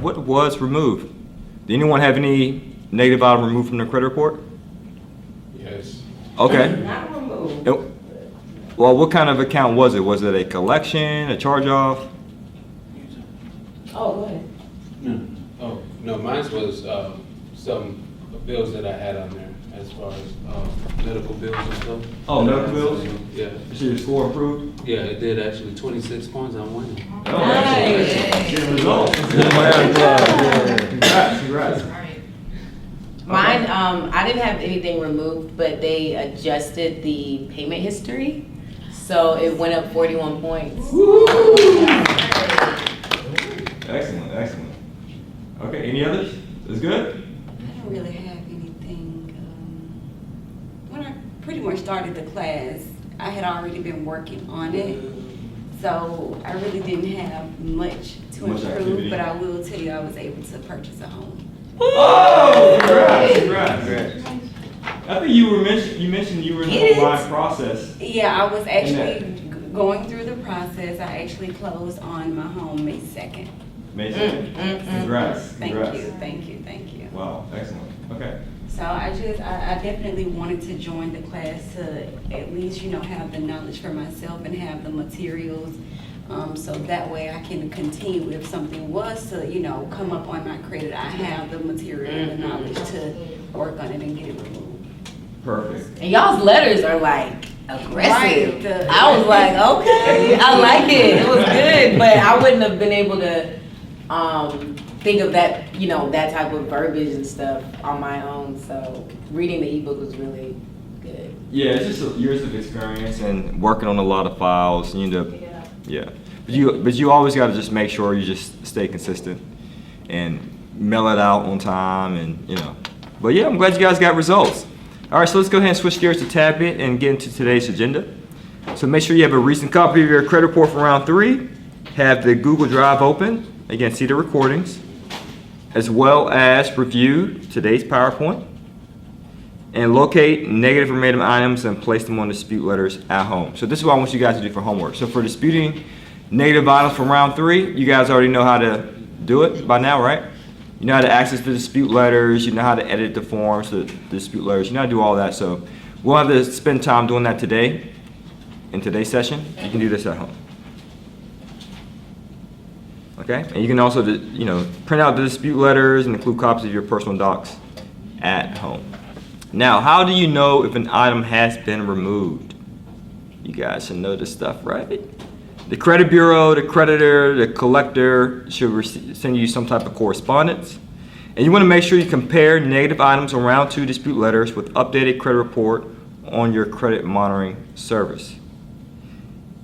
what was removed? Did anyone have any negative item removed from their credit report? Yes. Okay. Not removed. Well, what kind of account was it? Was it a collection, a charge-off? Oh, go ahead. No. Oh, no, mine was some bills that I had on there as far as medical bills and stuff. Oh, medical bills? Yeah. You see your score improved? Yeah, it did actually. 26 points on winning. Oh, Nice. good results. Congrats. Mine, I didn't have anything removed, but they adjusted the payment history, so it went up 41 points. Excellent, excellent. Okay, any others? That's good? I don't really have anything. When I pretty much started the class, I had already been working on it. So I really didn't have much to Much improve, activity. but I will tell you I was able to purchase a home. Oh, congrats. I think you mentioned you were in the online process. Yeah, I was actually And going through the process. I actually closed on my home May 2nd. May 2nd. Congrats. Thank you. Wow, excellent. Okay. So I definitely wanted to join the class to at least, have the knowledge for myself and have the materials. So that way I can continue if something was to, come up on my credit, I have the material and the knowledge to work on it and get it removed. Perfect. And y'all's letters are like aggressive. Right. I was like, okay, I like it. It was good, but I wouldn't have been able to think of that, that type of verbiage and stuff on my own. So reading the ebook was really good. Yeah, it's just years of experience and working on a lot of files. You end up, yeah. But you always got to just make sure you just stay consistent and mail it out on time, and But yeah, I'm glad you guys got results. All right, so let's go ahead and switch gears to tab it and get into today's agenda. So make sure you have a recent copy of your credit report for round 3. Have the Google Drive open. Again, see the recordings, as well as review today's PowerPoint, and locate negative verbatim items and place them on dispute letters at home. So this is what I want you guys to do for homework. So for disputing negative items from round 3, you guys already know how to do it by now, right? You know how to access the dispute letters, you know how to edit the forms, the dispute letters, you know how to do all that. So we'll have to spend time doing that today, in today's session. You can do this at home. Okay, and you can also, print out the dispute letters and include copies of your personal docs at home. Now, how do you know if an item has been removed? You guys should know this stuff, right? The credit bureau, the creditor, the collector should send you some type of correspondence. And you want to make sure you compare negative items on round 2 dispute letters with updated credit report on your credit monitoring service.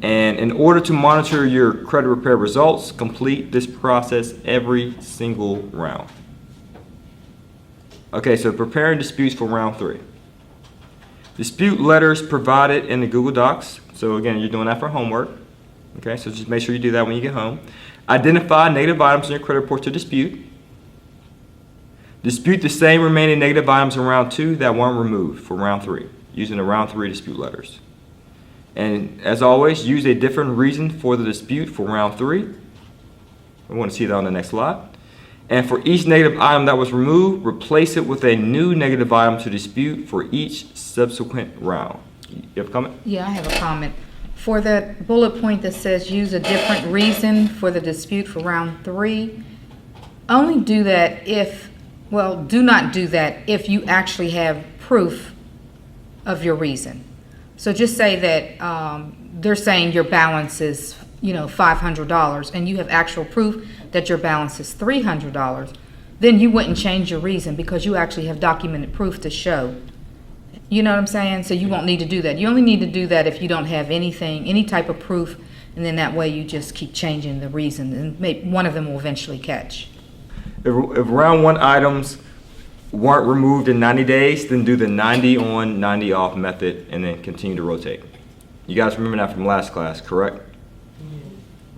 And in order to monitor your credit repair results, complete this process every single round. Okay, so preparing disputes for round 3. Dispute letters provided in the Google Docs. So again, you're doing that for homework. Okay, so just make sure you do that when you get home. Identify negative items in your credit report to dispute. Dispute the same remaining negative items in round 2 that weren't removed for round 3, using the round 3 dispute letters. And as always, use a different reason for the dispute for round 3. We want to see that on the next slide. And for each negative item that was removed, replace it with a new negative item to dispute for each subsequent round. You have a comment? Yeah, I have a comment. For that bullet point that says use a different reason for the dispute for round 3, only do that do not do that if you actually have proof of your reason. So just say that they're saying your balance is, $500, and you have actual proof that your balance is $300. Then you wouldn't change your reason because you actually have documented proof to show. You know what I'm saying? So you won't need to do that. You only need to do that if you don't have any type of proof, and then that way you just keep changing the reason, and maybe one of them will eventually catch. If round 1 items weren't removed in 90 days, then do the 90 on, 90 off method, and then continue to rotate. You guys remember that from last class, correct?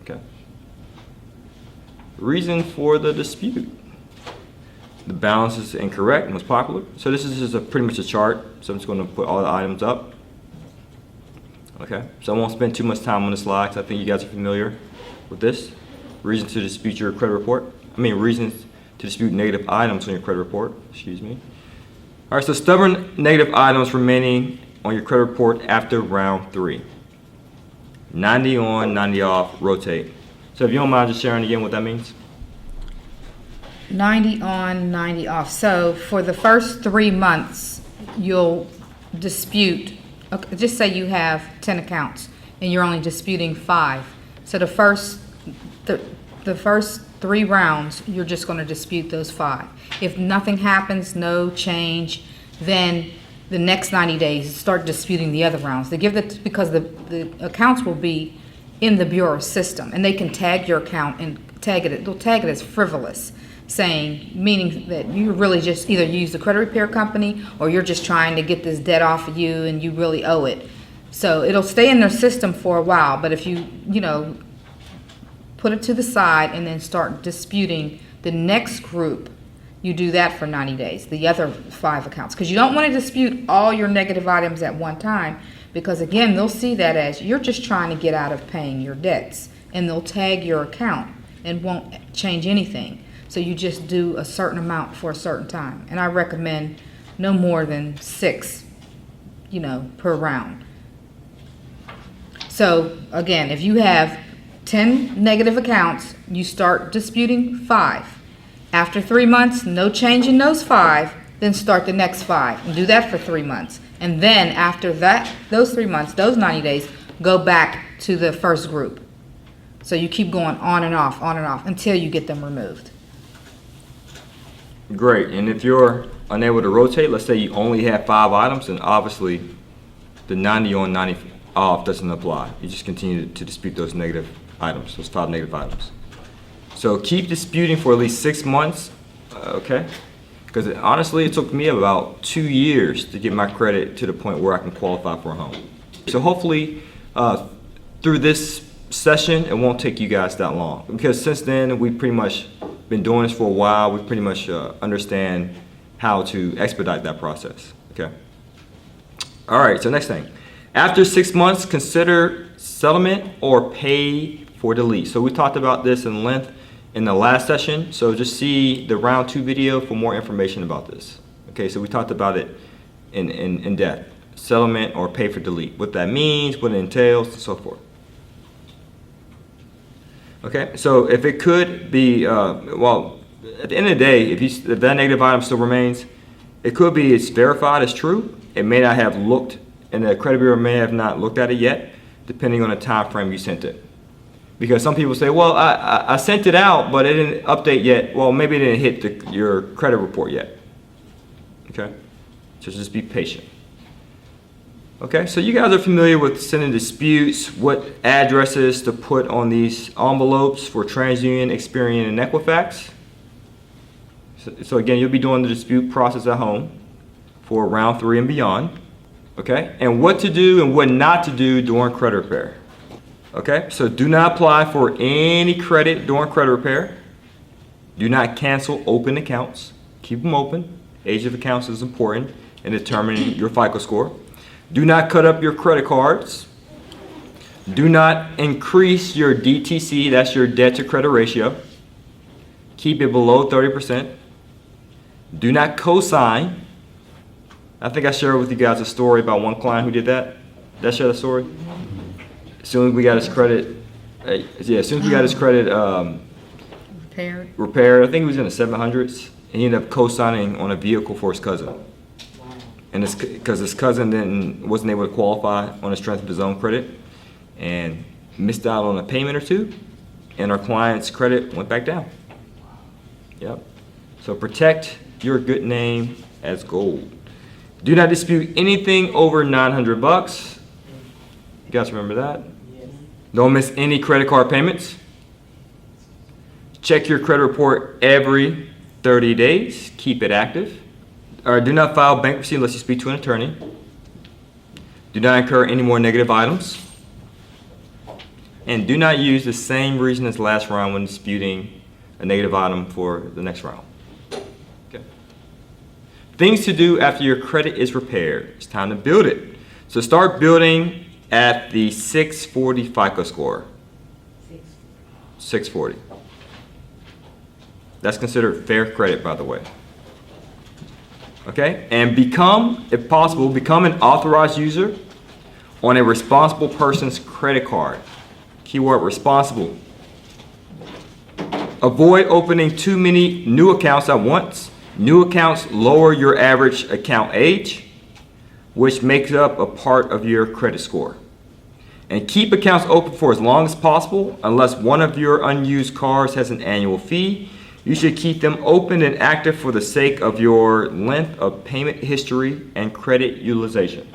Okay. Reason for the dispute. The balance is incorrect and was popular. So this is just pretty much a chart. So I'm just going to put all the items up. Okay. So I won't spend too much time on the slides. I think you guys are familiar with this. Reason to dispute your credit report. reasons to dispute negative items on your credit report, excuse me. All right, so stubborn negative items remaining on your credit report after round 3. 90 on, 90 off, rotate. So if you don't mind just sharing again what that means. 90 on, 90 off. So for the first 3 months, you'll dispute, okay, just say you have 10 accounts and you're only disputing 5. So the first 3 rounds, you're just going to dispute those 5. If nothing happens, no change, then the next 90 days, start disputing the other rounds. They give it because the accounts will be in the bureau system, and they can tag your account and they'll tag it as frivolous, meaning that you really just either use the credit repair company or you're just trying to get this debt off of you and you really owe it. So it'll stay in their system for a while, but if you put it to the side and then start disputing the next group, you do that for 90 days, the other 5 accounts. Because you don't want to dispute all your negative items at one time, because again, they'll see that as you're just trying to get out of paying your debts, and they'll tag your account and won't change anything. So you just do a certain amount for a certain time. And I recommend no more than 6, per round. So again, if you have 10 negative accounts, you start disputing 5. After 3 months, no change in those 5, then start the next 5 and do that for 3 months. And then after those 3 months, those 90 days, go back to the first group. So you keep going on and off until you get them removed. Great. And if you're unable to rotate, let's say you only have 5 items, then obviously the 90 on, 90 off doesn't apply. You just continue to dispute those negative items, those 5 negative items. So keep disputing for at least 6 months, okay? Because honestly, it took me about 2 years to get my credit to the point where I can qualify for a home. So hopefully, through this session, it won't take you guys that long. Because since then, we've pretty much been doing this for a while. We pretty much understand how to expedite that process, okay? All right, so next thing. After 6 months, consider settlement or pay for delete. So we talked about this in length in the last session, so just see the round 2 video for more information about this. Okay, so we talked about it in depth. Settlement or pay for delete, what that means, what it entails, and so forth. Okay, so if it could be, well, at the end of the day, if that negative item still remains, it could be it's verified as true. It may not have looked, and the credit bureau may have not looked at it yet, depending on the time frame you sent it. Because some people say, well, I sent it out, but it didn't update yet. Well, maybe it didn't hit your credit report yet. Okay? So just be patient. Okay, so you guys are familiar with sending disputes, what addresses to put on these envelopes for TransUnion, Experian, and Equifax. So again, you'll be doing the dispute process at home for round 3 and beyond. Okay, and what to do and what not to do during credit repair. Okay, so do not apply for any credit during credit repair. Do not cancel open accounts. Keep them open. Age of accounts is important in determining your FICO score. Do not cut up your credit cards. Do not increase your DTC, that's your debt to credit ratio. Keep it below 30%. Do not co-sign. I think I shared with you guys a story about one client who did that. Did I share the story? As soon as we got his credit, repaired, I think he was in the 700s, and he ended up co-signing on a vehicle for his cousin. And it's because his cousin wasn't able to qualify on the strength of his own credit and missed out on a payment or 2, and our client's credit went back down. Yep. So protect your good name as gold. Do not dispute anything over $900. You guys remember that? Yes. Don't miss any credit card payments. Check your credit report every 30 days. Keep it active. Do not file bankruptcy unless you speak to an attorney. Do not incur any more negative items. And do not use the same reason as last round when disputing a negative item for the next round. Okay. Things to do after your credit is repaired. It's time to build it. So start building at the 640 FICO score. 640. That's considered fair credit, by the way. Okay? And become, if possible, become an authorized user on a responsible person's credit card. Keyword responsible. Avoid opening too many new accounts at once. New accounts lower your average account age, which makes up a part of your credit score. And keep accounts open for as long as possible. Unless one of your unused cards has an annual fee, you should keep them open and active for the sake of your length of payment history and credit utilization.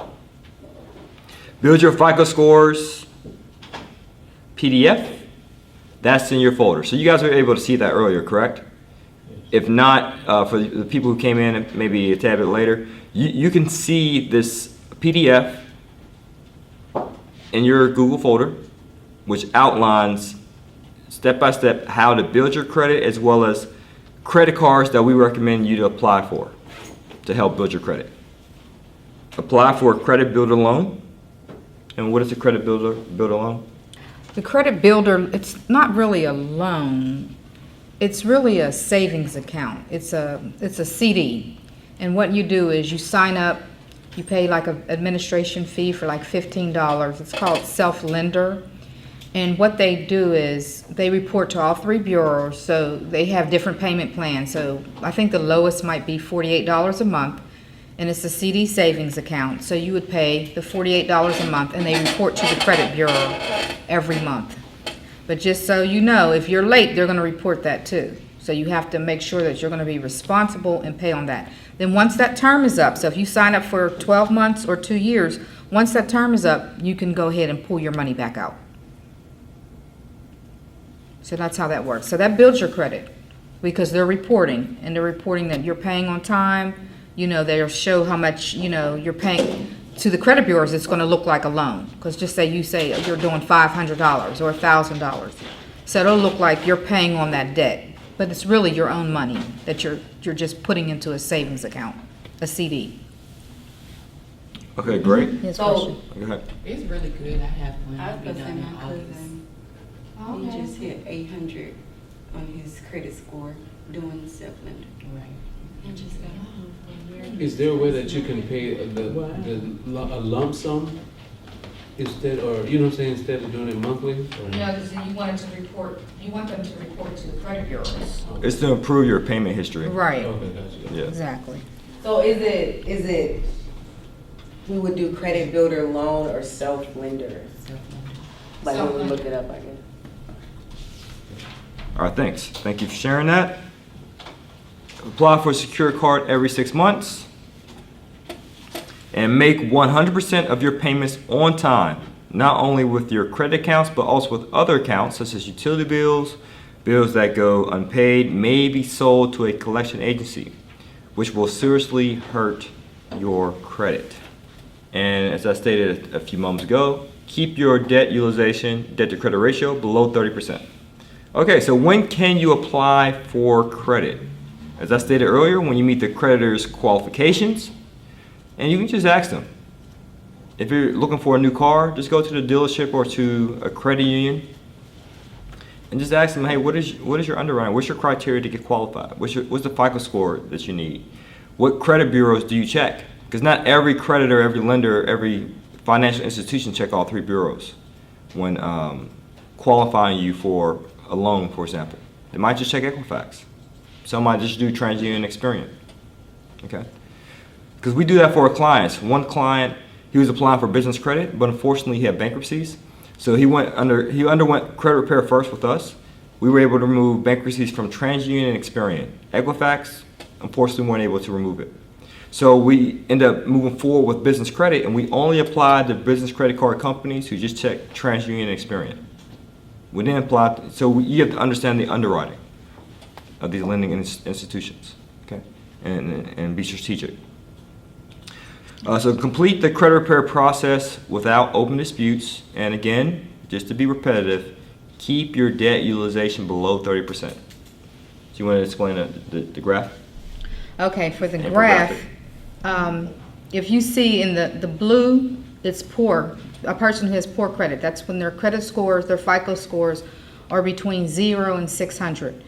Build your FICO scores PDF. That's in your folder. So you guys were able to see that earlier, correct? If not, for the people who came in maybe a tad bit later, you can see this PDF in your Google folder, which outlines step by step how to build your credit, as well as credit cards that we recommend you to apply for to help build your credit. Apply for a credit builder loan. And what is a credit builder loan? The credit builder, it's not really a loan. It's really a savings account. It's a CD. And what you do is you sign up, you pay like an administration fee for like $15. It's called self-lender. And what they do is they report to all three bureaus, so they have different payment plans. So I think the lowest might be $48 a month, and it's a CD savings account. So you would pay the $48 a month, and they report to the credit bureau every month. But just so you know, if you're late, they're going to report that too. So you have to make sure that you're going to be responsible and pay on that. Then once that term is up, so if you sign up for 12 months or 2 years, once that term is up, you can go ahead and pull your money back out. So that's how that works. So that builds your credit because they're reporting, and they're reporting that you're paying on time. You know, they'll show how much, you know, you're paying. To the credit bureaus, it's going to look like a loan, because just say you say you're doing $500 or $1,000. So it'll look like you're paying on that debt, but it's really your own money that you're just putting into a savings account, a CD. Okay, great. Yes, So- question. Go ahead. It's really good. I have one. I was gonna say done in my August. cousin, he just hit 800 on his credit score doing self-lender. Right. He just got Is there a way that you can pay a lump sum instead, or, you know what I'm saying, instead of doing it monthly? Or- No, because you want them to report to the credit bureaus. It's to improve your payment history. Right, Okay, gotcha. Yeah. exactly. So is it, we would do credit builder loan or self-lender? Like when we Self-lender. look it up, I guess. All right, thanks. Thank you for sharing that. Apply for a secure card every 6 months. And make 100% of your payments on time, not only with your credit accounts, but also with other accounts such as utility bills. Bills that go unpaid may be sold to a collection agency, which will seriously hurt your credit. And as I stated a few moments ago, keep your debt utilization, debt to credit ratio below 30%. Okay, so when can you apply for credit? As I stated earlier, when you meet the creditor's qualifications, and you can just ask them. If you're looking for a new car, just go to the dealership or to a credit union and just ask them, hey, what is your underwriting? What's your criteria to get qualified? What's the FICO score that you need? What credit bureaus do you check? Because not every creditor, every lender, every financial institution check all three bureaus when qualifying you for a loan, for example. They might just check Equifax. Some might just do TransUnion and Experian. Okay? Because we do that for our clients. One client, he was applying for business credit, but unfortunately he had bankruptcies. So he underwent credit repair first with us. We were able to remove bankruptcies from TransUnion and Experian. Equifax, unfortunately, weren't able to remove it. So we end up moving forward with business credit, and we only applied to business credit card companies who just check TransUnion and Experian. We didn't apply, so you have to understand the underwriting of these lending institutions, okay, and be strategic. So complete the credit repair process without open disputes, and again, just to be repetitive, keep your debt utilization below 30%. Do you want to explain the graph? Okay, for the Infographic. graph, if you see in the blue, it's poor, a person who has poor credit. That's when their credit scores, their FICO scores are between 0 and 600.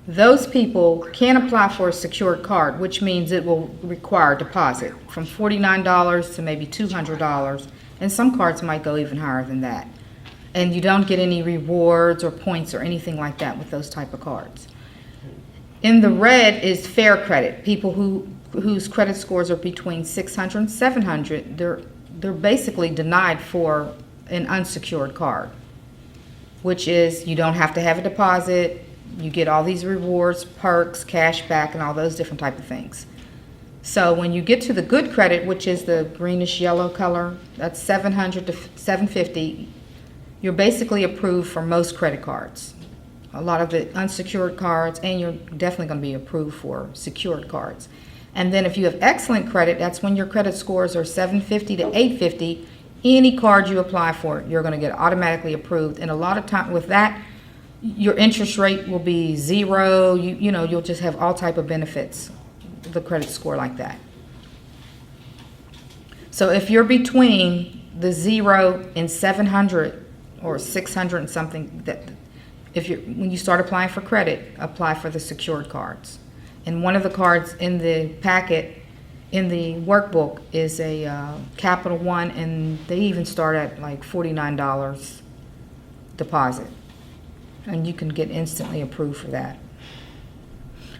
those people can apply for a secured card, which means it will require a deposit from $49 to maybe $200, and some cards might go even higher than that. And you don't get any rewards or points or anything like that with those type of cards. In the red is fair credit. People whose credit scores are between 600 and 700, they're basically denied for an unsecured card, which is you don't have to have a deposit. You get all these rewards, perks, cash back, and all those different type of things. So when you get to the good credit, which is the greenish yellow color, that's 700 to 750, you're basically approved for most credit cards. A lot of the unsecured cards, and you're definitely going to be approved for secured cards. And then if you have excellent credit, that's when your credit scores are 750 to 850. Any card you apply for, you're going to get automatically approved. And a lot of time with that, your interest rate will be zero. You'll just have all type of benefits, the credit score like that. So if you're between the 0 and 700 or 600 and something, when you start applying for credit, apply for the secured cards. And one of the cards in the packet, in the workbook, is a Capital One, and they even start at like $49 deposit. And you can get instantly approved for that.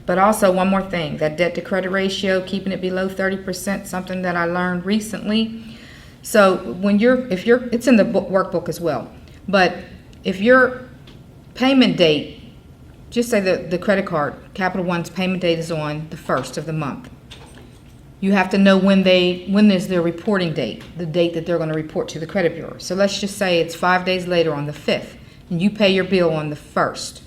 But also one more thing, that debt to credit ratio, keeping it below 30%, something that I learned recently. So it's in the workbook as well. But if your payment date, just say the credit card, Capital One's payment date is on the 1st of the month. You have to know when is their reporting date, the date that they're going to report to the credit bureau. So let's just say it's 5 days later on the 5th, and you pay your bill on the 1st.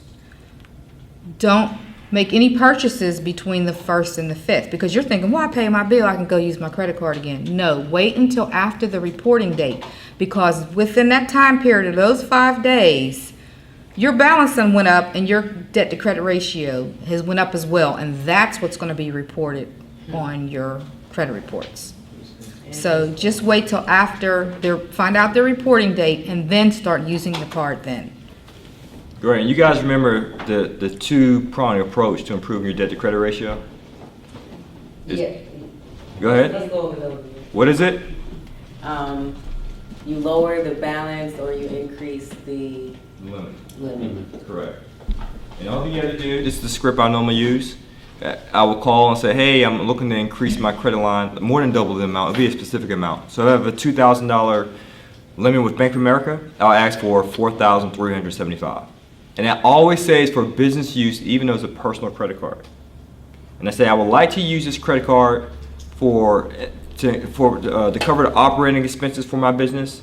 Don't make any purchases between the 1st and the 5th, because you're thinking, well, I pay my bill, I can go use my credit card again. No, wait until after the reporting date, because within that time period of those 5 days, your balance then went up and your debt to credit ratio has went up as well, and that's what's going to be reported on your credit reports. So just wait till after find out their reporting date and then start using the card then. Great. You guys remember the two-pronged approach to improving your debt to credit ratio? Yeah. Go ahead. Let's go over those. What is it? You lower the balance or you increase the limit. Correct. And all you have to do, this is the script I normally use. I will call and say, hey, I'm looking to increase my credit line, more than double the amount. It'll be a specific amount. So if I have a $2,000 limit with Bank of America, I'll ask for $4,375. And that always says for business use, even though it's a personal credit card. And I say, I would like to use this credit card to cover the operating expenses for my business,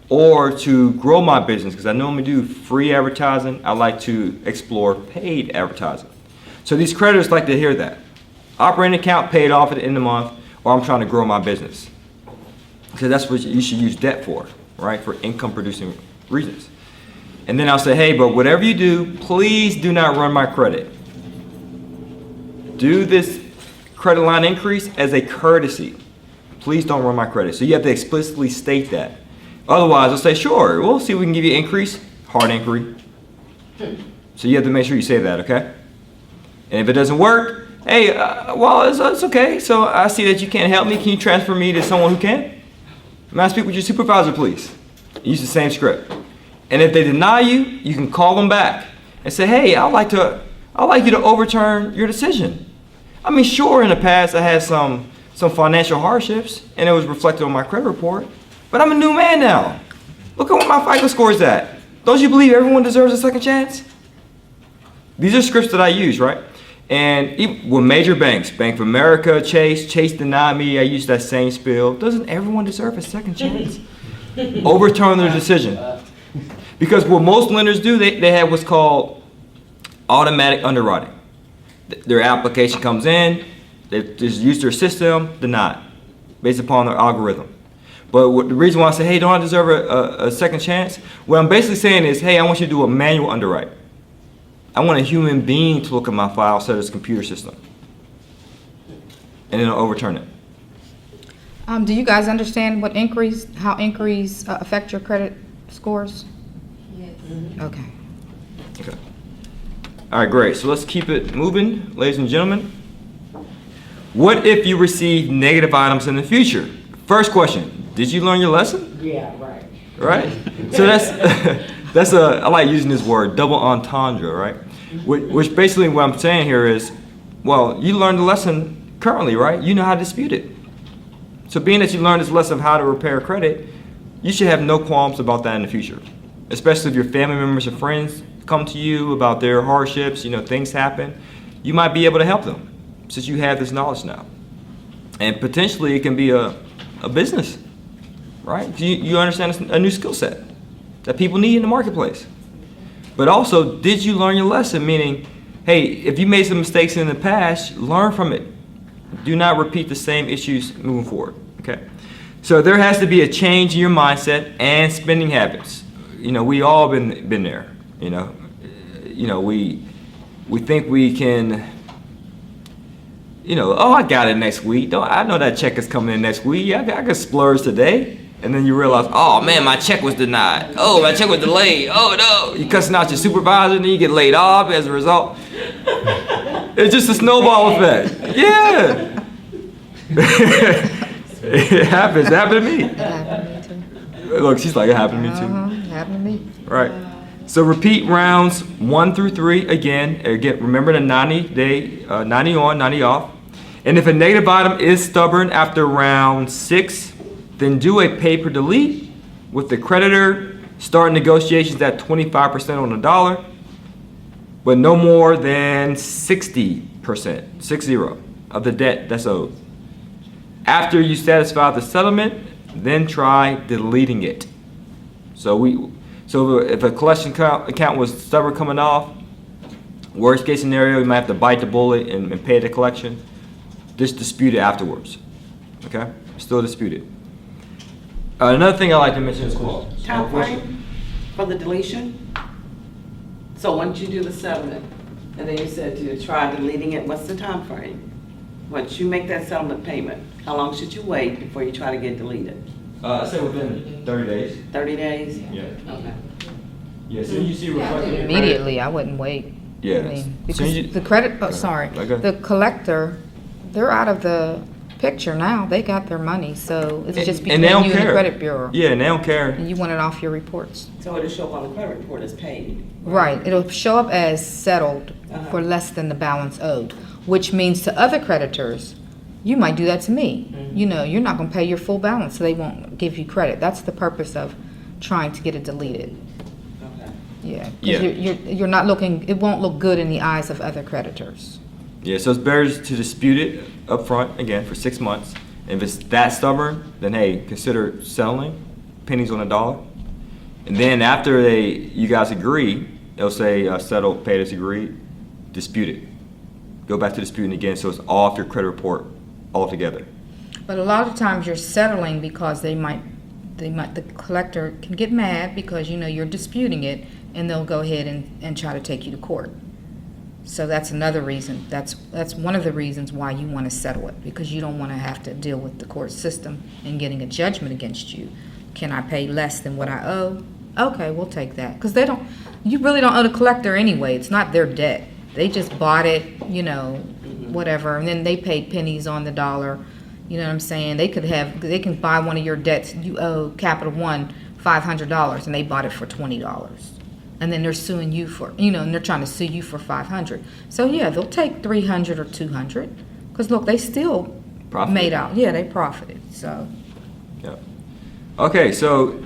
or to grow my business, because I normally do free advertising. I like to explore paid advertising. So these creditors like to hear that. Operating account paid off at the end of the month, or I'm trying to grow my business. So that's what you should use debt for, right? For income producing reasons. And then I'll say, hey, but whatever you do, please do not run my credit. Do this credit line increase as a courtesy. Please don't run my credit. So you have to explicitly state that. Otherwise, I'll say, sure, we'll see if we can give you an increase. Hard inquiry. So you have to make sure you say that, okay? And if it doesn't work, hey, it's okay. So I see that you can't help me. Can you transfer me to someone who can? May I speak with your supervisor, please? Use the same script. And if they deny you, you can call them back and say, hey, I'd like you to overturn your decision. I mean, sure, in the past I had some financial hardships and it was reflected on my credit report, but I'm a new man now. Look at what my FICO score is at. Don't you believe everyone deserves a second chance? These are scripts that I use, right? And even with major banks, Bank of America, Chase denied me, I used that same spiel. Doesn't everyone deserve a second chance? Overturn their decision. Because what most lenders do, they have what's called automatic underwriting. Their application comes in, they just use their system, denied, based upon their algorithm. But the reason why I say, hey, don't I deserve a second chance? What I'm basically saying is, hey, I want you to do a manual underwrite. I want a human being to look at my file instead of this computer system. And then I'll overturn it. Do you guys understand how inquiries affect your credit scores? Yes. Okay. Okay. All right, great. So let's keep it moving, ladies and gentlemen. What if you receive negative items in the future? First question, did you learn your lesson? Yeah, right. Right? So I like using this word, double entendre, right? Which basically what I'm saying here is, well, you learned the lesson currently, right? You know how to dispute it. So being that you learned this lesson of how to repair credit, you should have no qualms about that in the future. Especially if your family members or friends come to you about their hardships, things happen, you might be able to help them since you have this knowledge now. And potentially it can be a business, right? You understand it's a new skill set that people need in the marketplace. But also, did you learn your lesson? Meaning, hey, if you made some mistakes in the past, learn from it. Do not repeat the same issues moving forward, okay? So there has to be a change in your mindset and spending habits. We all been there, we think we can, oh, I got it next week. I know that check is coming in next week. I can splurge today. And then you realize, oh man, my check was denied. Oh, my check was delayed. Oh no. You cussing out your supervisor and then you get laid off as a result. It's just a snowball effect. Yeah. It happens. It happened to me. Happened to me too. Look, she's like, it happened to me too. Happened to me. Right. So repeat rounds 1 through 3 again. Remember the 90 on, 90 off. And if a negative item is stubborn after round 6, then do a paper delete with the creditor. Start negotiations at 25% on the dollar, but no more than 60%, 60, of the debt that's owed. After you satisfy the settlement, then try deleting it. So if a collection account was stubborn coming off, worst case scenario, you might have to bite the bullet and pay the collection. Just dispute it afterwards. Okay? Still dispute it. Another thing I like to mention is Time frame for the deletion? So once you do the settlement, and then you said to try deleting it, what's the time frame? Once you make that settlement payment, how long should you wait before you try to get deleted? I say within 30 days. 30 days? Yeah. Okay. Yeah, so you see reflected in Immediately, I wouldn't wait. Yeah. I mean, Soon because you- the credit, sorry, Okay. the collector, they're out of the picture now. They got their money, so it's just And between they you don't and the care. credit bureau. Yeah, and they don't care. And you want it off your reports. So it'll show up on the credit report as paid? Right, it'll show up as settled Uh-huh. for less than the balance owed, which means to other creditors, you might do that to me. You're not gonna pay your full balance, so they won't give you credit. That's the purpose of trying to get it deleted. Okay. Yeah, 'cause Yeah. you're not looking, it won't look good in the eyes of other creditors. Yeah, so it's better to dispute it up front, again, for 6 months. And if it's that stubborn, then hey, consider settling, pennies on the dollar. And then after you guys agree, they'll say settle, paid as agreed, dispute it. Go back to disputing again, so it's off your credit report altogether. But a lot of times you're settling because the collector can get mad because you're disputing it, and they'll go ahead and try to take you to court. So that's another reason. That's one of the reasons why you want to settle it, because you don't want to have to deal with the court system and getting a judgment against you. Can I pay less than what I owe? Okay, we'll take that. Because you really don't owe the collector anyway. It's not their debt. They just bought it, whatever, and then they paid pennies on the dollar. You know what I'm saying? They can buy one of your debts. You owe Capital One $500, and they bought it for $20. And then they're suing you for, and they're trying to sue you for $500. So yeah, they'll take $300 or $200, because look, they still Profited. made out. Yeah, they profited. So Yeah. Okay, so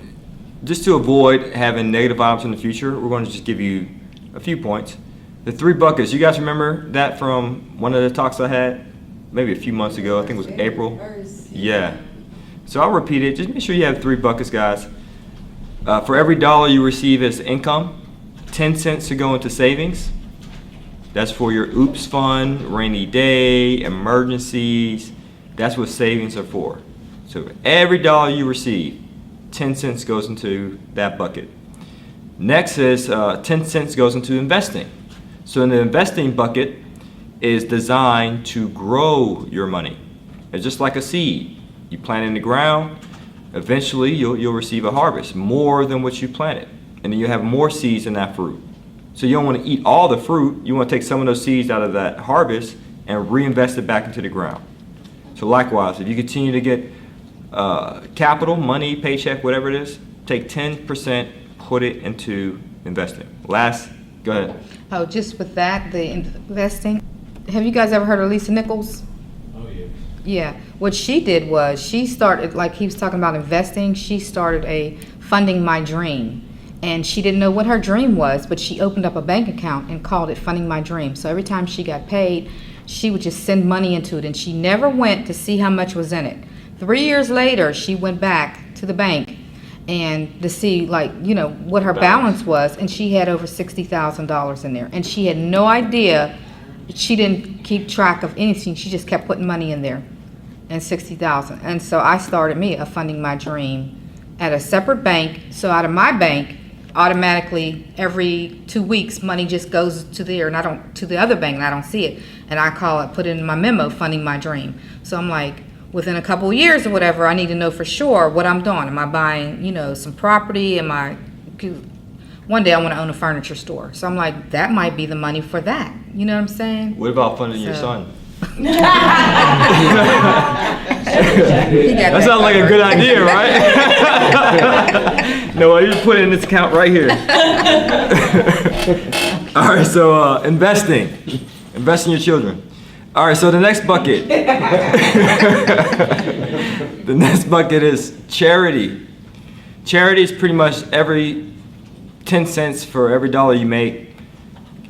just to avoid having negative items in the future, we're going to just give you a few points. The 3 buckets, you guys remember that from one of the talks I had maybe a few months ago? I think it was April. Yeah. So I'll repeat it. Just make sure you have 3 buckets, guys. For every dollar you receive as income, 10 cents to go into savings. That's for your oops fund, rainy day, emergencies. That's what savings are for. So for every dollar you receive, 10 cents goes into that bucket. Next is 10 cents goes into investing. So in the investing bucket is designed to grow your money. It's just like a seed. You plant it in the ground, eventually you'll receive a harvest, more than what you planted. And then you have more seeds in that fruit. So you don't want to eat all the fruit. You want to take some of those seeds out of that harvest and reinvest it back into the ground. So likewise, if you continue to get capital, money, paycheck, whatever it is, take 10%, put it into investing. Last, go ahead. Oh, just with that, the investing, have you guys ever heard of Lisa Nichols? Oh, yeah. Yeah, what she did was she started, like he was talking about investing, she started a Funding My Dream. And she didn't know what her dream was, but she opened up a bank account and called it Funding My Dream. So every time she got paid, she would just send money into it, and she never went to see how much was in it. 3 years later, she went back to the bank and to see, like, you know, what her balance was, and she had over $60,000 in there. And she had no idea, she didn't keep track of anything, she just kept putting money in there, and 60,000. And so I started me a Funding My Dream at a separate bank. So out of my bank, automatically every 2 weeks money just goes to there, and I don't, to the other bank, and I don't see it, and I call it, put it in my memo, Funding My Dream. So I'm like, within a couple of years or whatever, I need to know for sure what I'm doing. Am I buying, you know, some property? Am I, one day I want to own a furniture store, so I'm like, that might be the money for that, you know what I'm saying? What about funding your So- son? He got That sounds like a good idea, right? No, you just put it in this account right here. All right, so investing. Invest in your children. All right, so the next bucket. The next bucket is charity. Charity is pretty much every 10 cents for every dollar you make.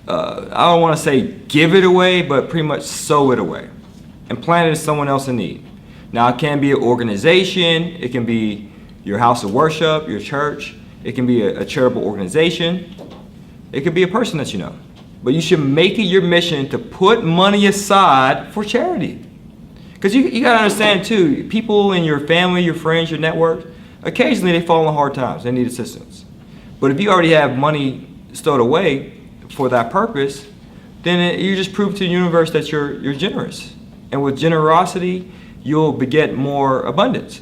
I don't want to say give it away, but pretty much sow it away and plant it in someone else in need. Now, it can be an organization, it can be your house of worship, your church, it can be a charitable organization, it could be a person that you know. But you should make it your mission to put money aside for charity. Because you got to understand too, people in your family, your friends, your network, occasionally they fall on hard times, they need assistance. But if you already have money stowed away for that purpose, then you just prove to the universe that you're generous. And with generosity, you'll beget more abundance.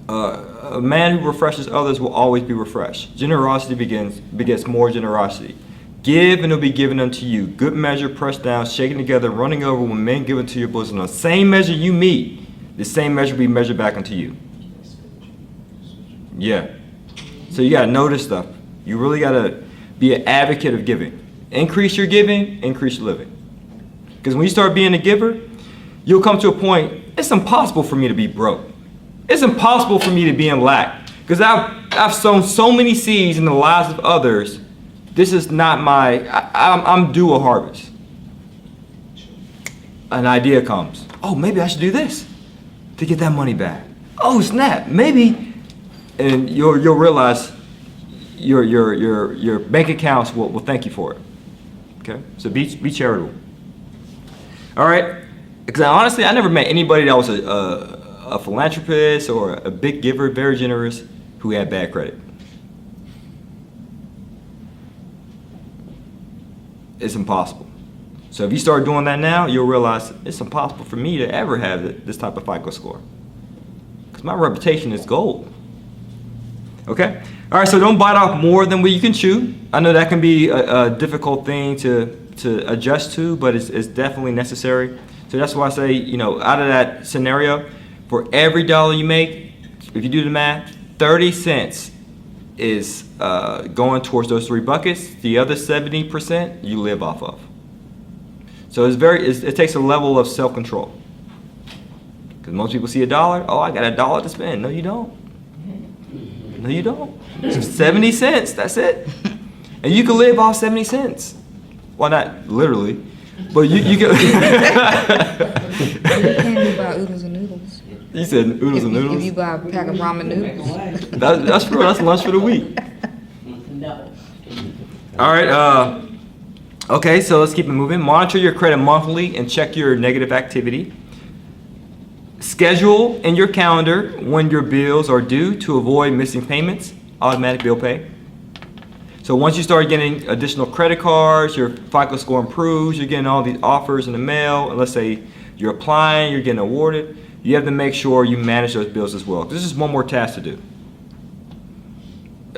A man who refreshes others will always be refreshed. Generosity begets more generosity. Give and it'll be given unto you. Good measure, pressed down, shaken together, running over, when men give it to your bosom. The same measure you meet, the same measure will be measured back unto you. Yeah. So you gotta know this stuff. You really gotta be an advocate of giving. Increase your giving, increase your living. Because when you start being a giver, you'll come to a point, it's impossible for me to be broke. It's impossible for me to be in lack. Because I've sown so many seeds in the lives of others. This is not I'm due a harvest. An idea comes. Oh, maybe I should do this to get that money back. Oh, snap, maybe. And you'll realize your bank accounts will thank you for it. Okay, so be charitable. All right, because honestly, I never met anybody that was a philanthropist or a big giver, very generous, who had bad credit. It's impossible. So if you start doing that now, you'll realize it's impossible for me to ever have this type of FICO score, because my reputation is gold. Okay? All right, so don't bite off more than what you can chew. I know that can be a difficult thing to adjust to, but it's definitely necessary. So that's why I say, you know, out of that scenario, for every dollar you make, if you do the math, 30 cents is going towards those three buckets. The other 70% you live off of. So it takes a level of self-control. Because most people see a dollar, oh, I got a dollar to spend. No, you don't. No, you don't. 70 cents, that's it. And you can live off 70 cents. Well, not literally, but you can. You can buy oodles and noodles. You said oodles and noodles? If you buy a pack of ramen noodles. That's true, that's lunch for the week. No. All right, okay, so let's keep it moving. Monitor your credit monthly and check your negative activity. Schedule in your calendar when your bills are due to avoid missing payments, automatic bill pay. So once you start getting additional credit cards, your FICO score improves, you're getting all these offers in the mail, and let's say you're applying, you're getting awarded, you have to make sure you manage those bills as well. This is one more task to do.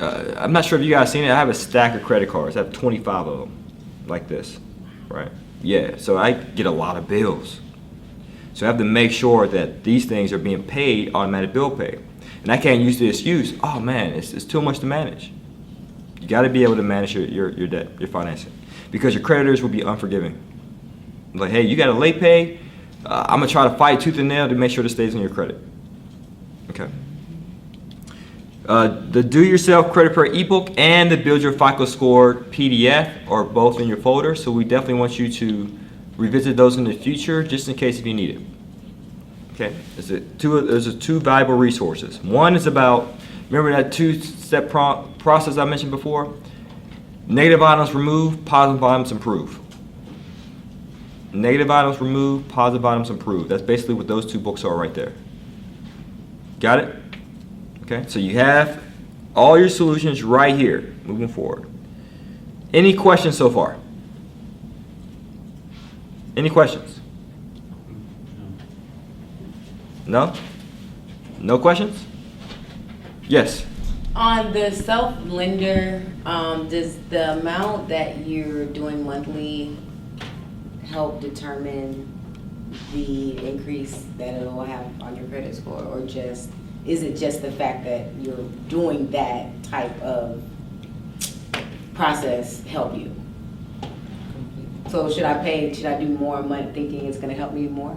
I'm not sure if you guys seen it. I have a stack of credit cards. I have 25 of them, like this, right? Yeah, so I get a lot of bills. So I have to make sure that these things are being paid, automatic bill pay. And I can't use the excuse, oh man, it's too much to manage. You gotta be able to manage your debt, your financing. Because your creditors will be unforgiving. Like, hey, you got a late pay, I'm gonna try to fight tooth and nail to make sure this stays on your credit. Okay. The Do-Yourself Credit Repair ebook and the Build Your FICO Score PDF are both in your folder, so we definitely want you to revisit those in the future, just in case if you need it. Okay, there's two valuable resources. One is about, remember that two-step process I mentioned before? Negative items removed, positive items improved. Negative items removed, positive items improved. That's basically what those two books are right there. Got it? Okay, so you have all your solutions right here, moving forward. Any questions so far? Any questions? No? No questions? Yes. On the self-lender, does the amount that you're doing monthly help determine the increase that it'll have on your credit score? Or just, is it just the fact that you're doing that type of process help you? So should I do more money thinking it's gonna help me more?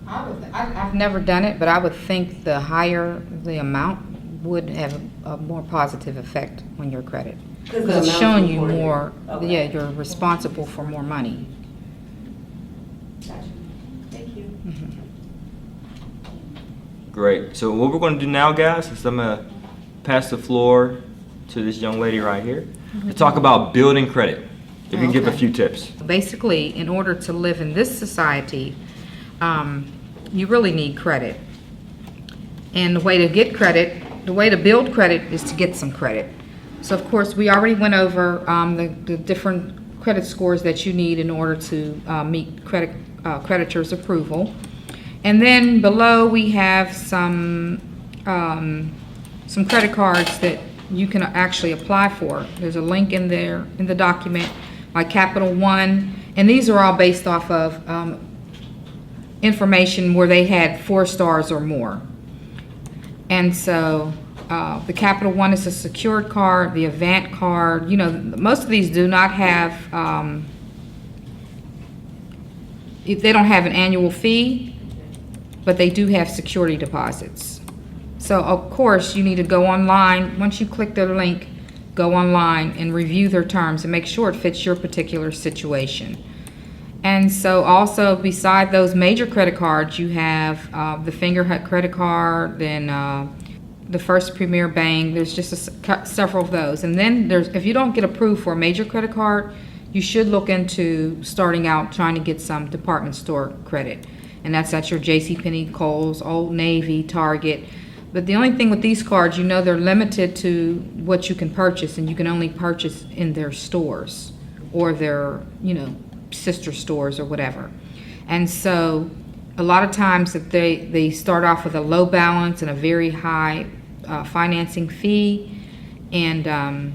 I've never done it, but I would think the higher the amount would have a more positive effect on your credit. Because Because it's showing you more, Okay. yeah, you're responsible for more money. Gotcha. Thank you. Great. So what we're going to do now, guys, is I'm going to pass the floor to this young lady right here to talk about building credit. If you can give a Okay. few tips. Basically, in order to live in this society, you really need credit. And the way to get credit, the way to build credit is to get some credit. So of course, we already went over the different credit scores that you need in order to meet creditors' approval. And then below we have some credit cards that you can actually apply for. There's a link in there in the document, like Capital One, and these are all based off of information where they had 4 stars or more. And so the Capital One is a secured card, the Avant card, you know, most of these do not have, if they don't have an annual fee, but they do have security deposits. So of course you need to go online, once you click their link, go online and review their terms and make sure it fits your particular situation. And so also beside those major credit cards, you have the Fingerhut credit card, then the First Premier Bank. There's just several of those. And then if you don't get approved for a major credit card, you should look into starting out trying to get some department store credit. And that's at your JCPenney, Kohl's, Old Navy, Target. But the only thing with these cards, you know they're limited to what you can purchase, and you can only purchase in their stores or their, you know, sister stores or whatever. And so a lot of times that they start off with a low balance and a very high financing fee. And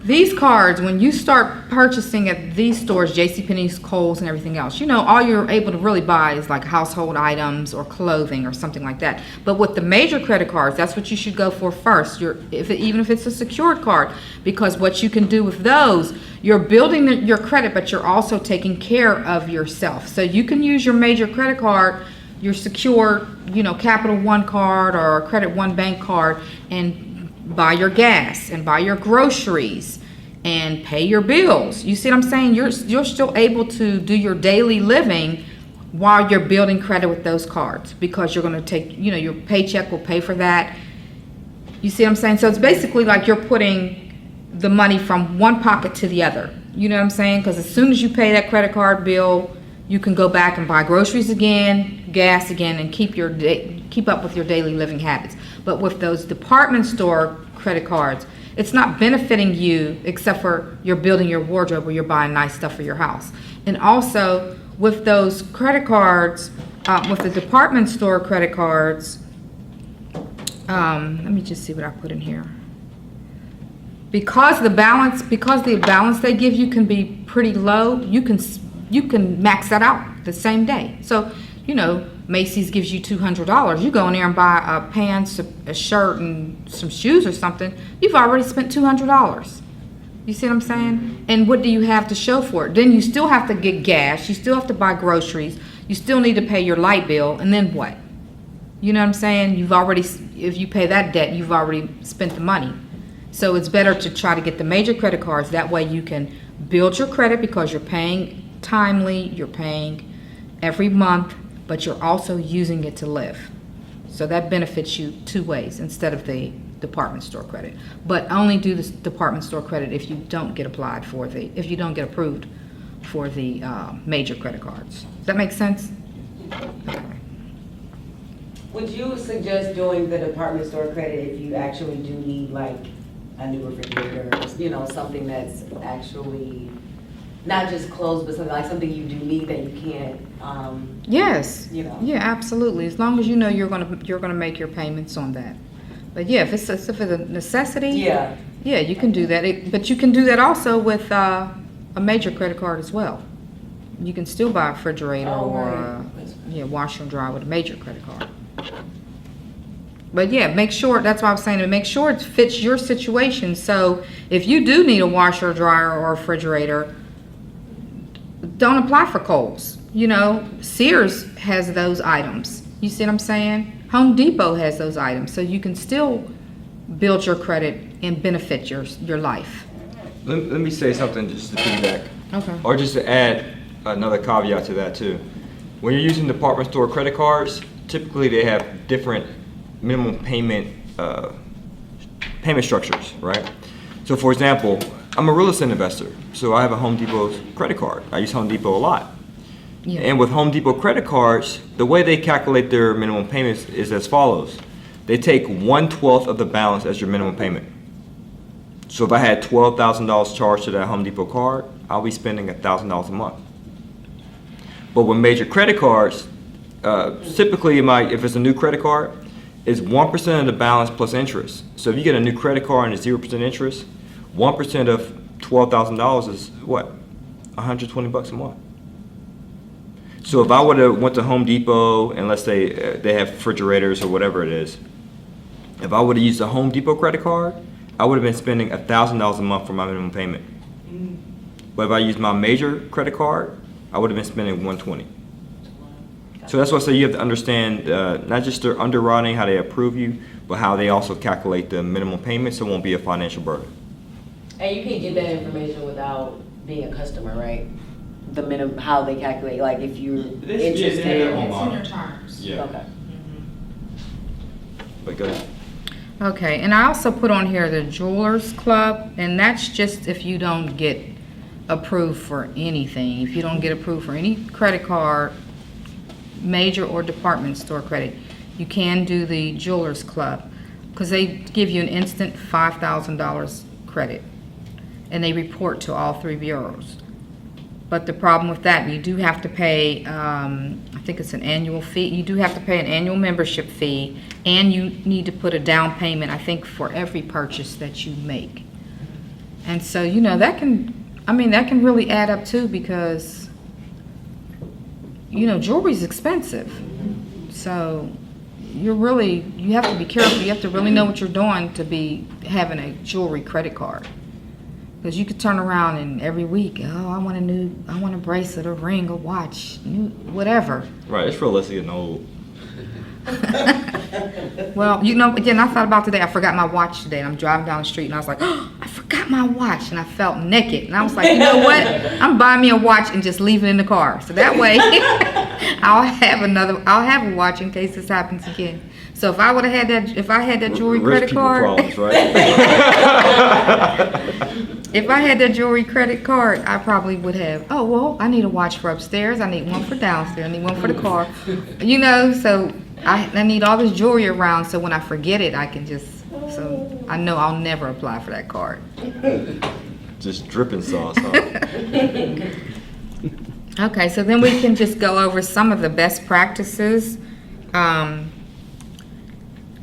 these cards, when you start purchasing at these stores, JCPenney's, Kohl's, and everything else, you know, all you're able to really buy is like household items or clothing or something like that. But with the major credit cards, that's what you should go for first, even if it's a secured card, because what you can do with those, you're building your credit, but you're also taking care of yourself. So you can use your major credit card, your secure, you know, Capital One card or a Credit One bank card, and buy your gas and buy your groceries and pay your bills. You see what I'm saying? You're still able to do your daily living while you're building credit with those cards, because you're going to take, you know, your paycheck will pay for that. You see what I'm saying? So it's basically like you're putting the money from one pocket to the other. You know what I'm saying? Because as soon as you pay that credit card bill, you can go back and buy groceries again, gas again, and keep up with your daily living habits. But with those department store credit cards, it's not benefiting you except for you're building your wardrobe or you're buying nice stuff for your house. And also with those credit cards, with the department store credit cards, let me just see what I put in here. because the balance they give you can be pretty low, you can max that out the same day. So, you know, Macy's gives you $200. You go in there and buy a pants, a shirt, and some shoes or something. You've already spent $200. You see what I'm saying? And what do you have to show for it? Then you still have to get gas. You still have to buy groceries. You still need to pay your light bill. And then what? You know what I'm saying? If you pay that debt, you've already spent the money. So it's better to try to get the major credit cards. That way you can build your credit because you're paying timely, you're paying every month, but you're also using it to live. So that benefits you two ways instead of the department store credit. But only do the department store credit if you don't get if you don't get approved for the major credit cards. Does that make sense? Okay. Would you suggest doing the department store credit if you actually do need like a new refrigerator, or, you know, something that's actually not just clothes, but something like something you do need that you can't, Yes. you know? Yeah, absolutely. As long as you know you're gonna make your payments on that. But yeah, if it's a necessity, Yeah. yeah, you can do that. But you can do that also with a major credit card as well. You can still buy a refrigerator Oh, or right. washer and dryer with a major credit card. But yeah, make sure, that's why I was saying, to make sure it fits your situation. So if you do need a washer, dryer, or refrigerator, don't apply for Kohl's. You know, Sears has those items. You see what I'm saying? Home Depot has those items. So you can still build your credit and benefit your life. Let me say something just to piggyback. Okay. Or just to add another caveat to that too. When you're using department store credit cards, typically they have different minimum payment structures, right? So for example, I'm a real estate investor, so I have a Home Depot credit card. I use Home Depot a lot. Yeah. And with Home Depot credit cards, the way they calculate their minimum payments is as follows. They take 1/12 of the balance as your minimum payment. So if I had $12,000 charged to that Home Depot card, I'll be spending $1,000 a month. But with major credit cards, typically if it's a new credit card, it's 1% of the balance plus interest. So if you get a new credit card and it's 0% interest, 1% of $12,000 is what? $120 a month. So if I would have went to Home Depot and let's say they have refrigerators or whatever it is, if I would have used a Home Depot credit card, I would have been spending $1,000 a month for my minimum payment. But if I used my major credit card, I would have been spending $120. So that's why I say you have to understand not just their underwriting, how they approve you, but how they also calculate the minimum payment so it won't be a financial burden. And you can't get that information without being a customer, right? The minimum, how they calculate, like if you're interested. It's in your terms. Yeah. Okay. But go ahead. Okay, and I also put on here the Jewelers Club, and that's just if you don't get approved for anything. If you don't get approved for any credit card, major or department store credit, you can do the Jewelers Club because they give you an instant $5,000 credit, and they report to all three bureaus. But the problem with that, you do have to pay, I think it's an annual fee. You do have to pay an annual membership fee, and you need to put a down payment, I think, for every purchase that you make. And so, you know, that can really add up too because, you know, jewelry's expensive. So you have to be careful. You have to really know what you're doing to be having a jewelry credit card. Because you could turn around and every week, I want a bracelet, a ring, a watch, whatever. Right, it's realistic and old. Well, you know, again, I thought about today, I forgot my watch today, and I'm driving down the street, and I was like, oh, I forgot my watch, and I felt naked. And I was like, you know what? I'm buying me a watch and just leave it in the car. So that way, I'll have a watch in case this happens again. So if I would have had that jewelry credit card. Problems, right? If I had that jewelry credit card, I probably would have, oh, well, I need a watch for upstairs. I need one for downstairs. I need one for the car. You know, so I need all this jewelry around so when I forget it, I can so I know I'll never apply for that card. Just dripping sauce, huh? Okay, so then we can just go over some of the best practices.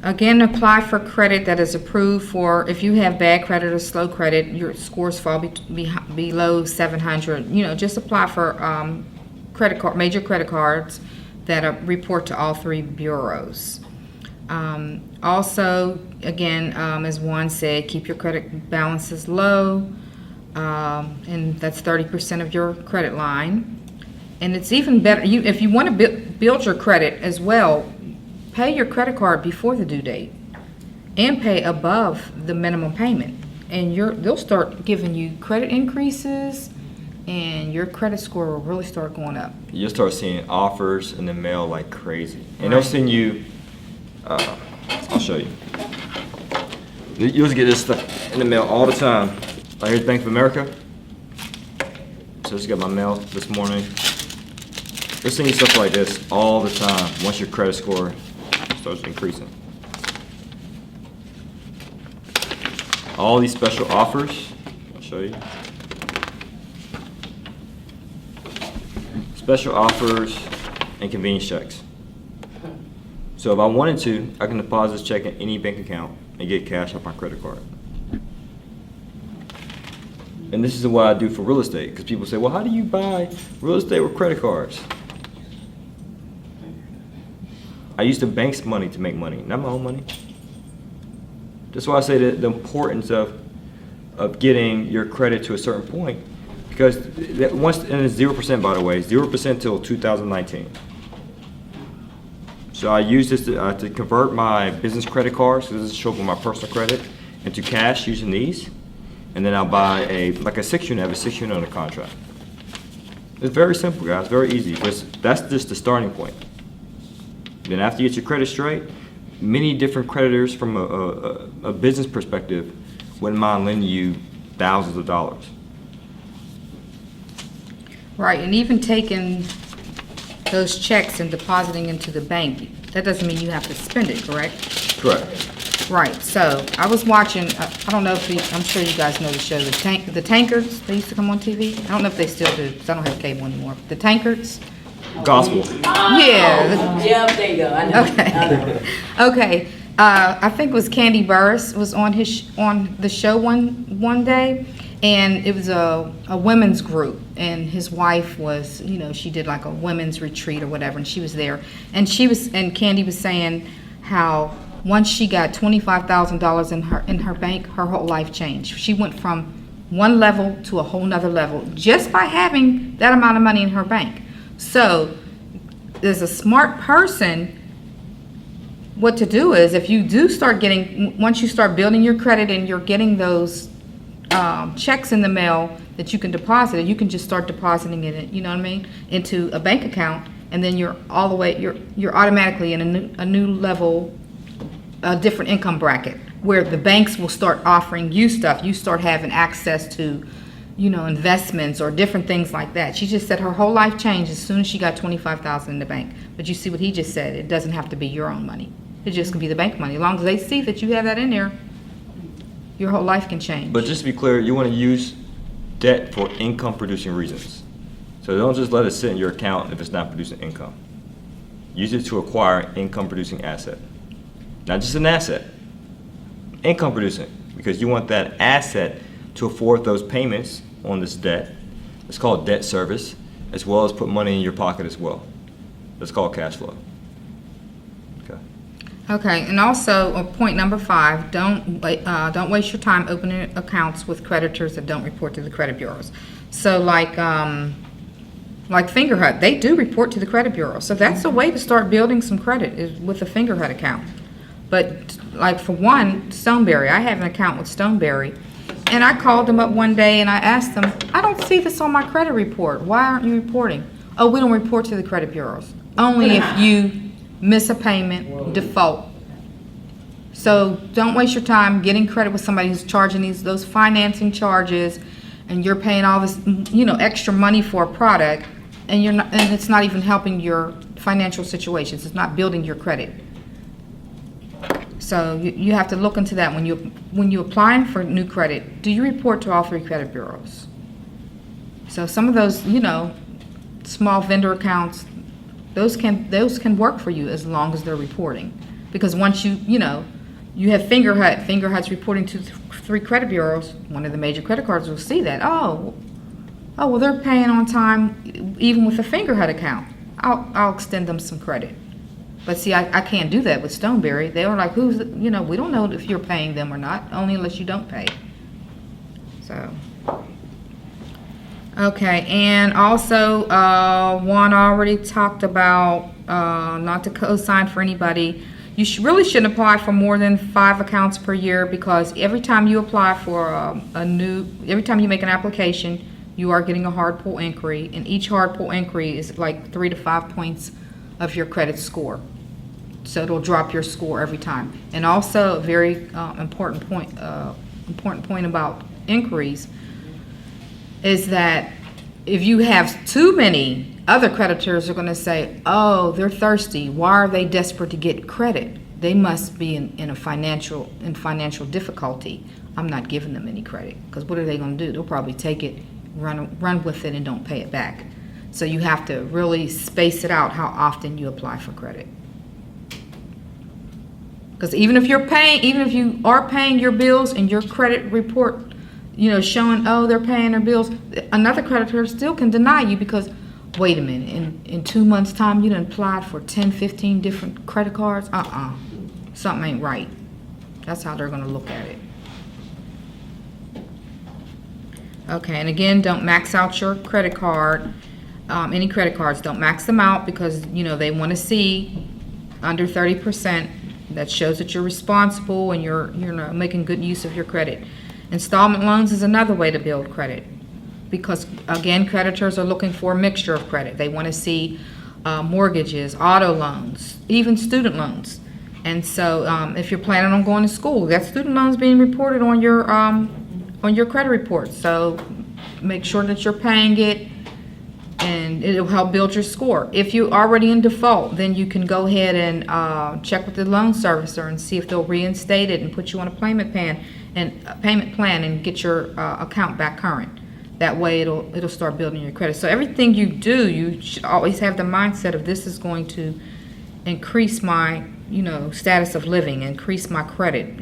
Again, apply for credit that is approved for, if you have bad credit or slow credit, your scores fall below 700, just apply for credit card, major credit cards that report to all three bureaus. Also, again, as Juan said, keep your credit balances low, and that's 30% of your credit line. And it's even better, if you want to build your credit as well, pay your credit card before the due date and pay above the minimum payment. And they'll start giving you credit increases, and your credit score will really start going up. You'll start seeing offers in the mail like crazy. And they'll send you, I'll show you. You'll get this stuff in the mail all the time. Like here's Bank of America. So just got my mail this morning. They're sending you stuff like this all the time once your credit score starts increasing. All these special offers, I'll show you. Special offers and convenience checks. So if I wanted to, I can deposit this check in any bank account and get cash off my credit card. And this is what I do for real estate, because people say, well, how do you buy real estate with credit cards? I use the bank's money to make money, not my own money. That's why I say that the importance of getting your credit to a certain point, because once, and it's 0% by the way, 0% till 2019. So I use this to convert my business credit cards, because this is showing my personal credit, into cash using these. And then I'll buy like a 6-unit, I have a 6-unit under contract. It's very simple, guys, very easy. But that's just the starting point. Then after you get your credit straight, many different creditors from a business perspective wouldn't mind lending you thousands of dollars. Right, and even taking those checks and depositing into the bank, that doesn't mean you have to spend it, correct? Correct. Right, so I was watching, I don't know if I'm sure you guys know the show, the Tankers, they used to come on TV. I don't know if they still do, because I don't have cable anymore. The Tankers? Gospel. Yeah. Yep, there you go. I know. Okay. I know. Okay, I think it was Candy Burris was on the show one day, and it was a women's group, and his wife was, she did like a women's retreat or whatever, and she was there, and Candy was saying how once she got $25,000 in her bank, her whole life changed. She went from one level to a whole nother level just by having that amount of money in her bank. So, as a smart person, what to do is, if you do start once you start building your credit and you're getting those checks in the mail that you can deposit, you can just start depositing it, into a bank account, and then you're automatically in a new level, a different income bracket, where the banks will start offering you stuff. You start having access to, investments or different things like that. She just said her whole life changed as soon as she got $25,000 in the bank. But you see what he just said, it doesn't have to be your own money. It just can be the bank money. As long as they see that you have that in there, your whole life can change. But just to be clear, you want to use debt for income producing reasons. So don't just let it sit in your account if it's not producing income. Use it to acquire income producing asset. Not just an asset, income producing, because you want that asset to afford those payments on this debt. It's called debt service, as well as put money in your pocket as well. That's called cash flow. Okay. Okay, and also point number 5: don't waste your time opening accounts with creditors that don't report to the credit bureaus. So like Fingerhut, they do report to the credit bureau. So that's a way to start building some credit, is with a Fingerhut account. But like for one, Stoneberry, I have an account with Stoneberry, and I called them up one day and I asked them, I don't see this on my credit report. Why aren't you reporting? Oh, we don't report to the credit bureaus. Only if you miss a payment, default. So don't waste your time getting credit with somebody who's charging those financing charges, and you're paying all this, extra money for a product, and it's not even helping your financial situations. It's not building your credit. So you have to look into that when you're applying for new credit. Do you report to all 3 credit bureaus? So some of those, small vendor accounts, those can work for you as long as they're reporting. Because once you have Fingerhut's reporting to 3 credit bureaus, one of the major credit cards will see that, oh, well, they're paying on time even with a Fingerhut account. I'll extend them some credit. But see, I can't do that with Stoneberry. They were like, we don't know if you're paying them or not, only unless you don't pay. So, okay, and also, Juan already talked about not to co-sign for anybody. You really shouldn't apply for more than 5 accounts per year, because every time you apply for every time you make an application, you are getting a hard pull inquiry, and each hard pull inquiry is like 3 to 5 points of your credit score. So it'll drop your score every time. And also, a very important point about inquiries is that if you have too many, other creditors are going to say, oh, they're thirsty. Why are they desperate to get credit? They must be in financial difficulty. I'm not giving them any credit, because what are they going to do? They'll probably take it, run with it, and don't pay it back. So you have to really space it out how often you apply for credit. Because even if you are paying your bills and your credit report, showing, oh, they're paying their bills, another creditor still can deny you because, wait a minute, in 2 months' time, you done applied for 10, 15 different credit cards? Something ain't right. That's how they're going to look at it. Okay, and again, don't max out your credit card. Any credit cards, don't max them out, because, they want to see under 30%. That shows that you're responsible and you're making good use of your credit. Installment loans is another way to build credit, because, again, creditors are looking for a mixture of credit. They want to see mortgages, auto loans, even student loans. And so if you're planning on going to school, that student loans being reported on your credit report. So make sure that you're paying it, and it'll help build your score. If you're already in default, then you can go ahead and check with the loan servicer and see if they'll reinstate it and put you on a payment plan and get your account back current. That way it'll start building your credit. So everything you do, you should always have the mindset of, this is going to increase my status of living, increase my credit,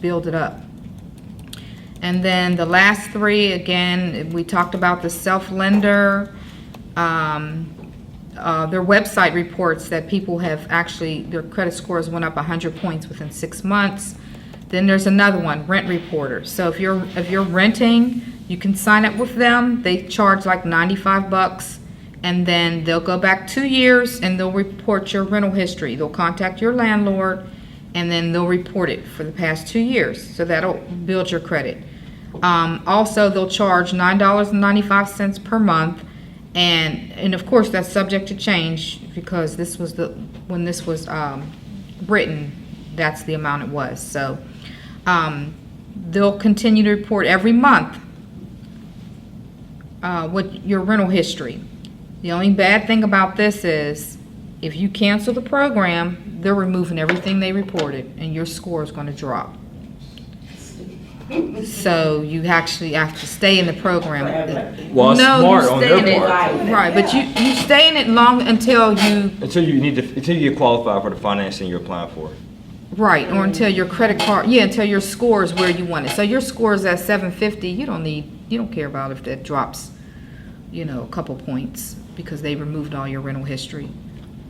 build it up. And then the last 3, again, we talked about the self-lender. Their website reports that people have actually, their credit scores went up 100 points within 6 months. Then there's another one, Rent Reporter. So if you're renting, you can sign up with them. They charge like $95, and then they'll go back 2 years and they'll report your rental history. They'll contact your landlord, and then they'll report it for the past 2 years. So that'll build your credit. Also, they'll charge $9.95 per month, and of course that's subject to change, because when this was written, that's the amount it was. So they'll continue to report every month what your rental history. The only bad thing about this is, if you cancel the program, they're removing everything they reported, and your score is going to drop. So you actually have to stay in the program. Well, it's smart on their in it, part. right? But you stay in it long until you Until you get qualified for the financing you're applying for. right, or until your credit card, until your score is where you want it. So your score is at 750. You don't care about if that drops, a couple points, because they removed all your rental history.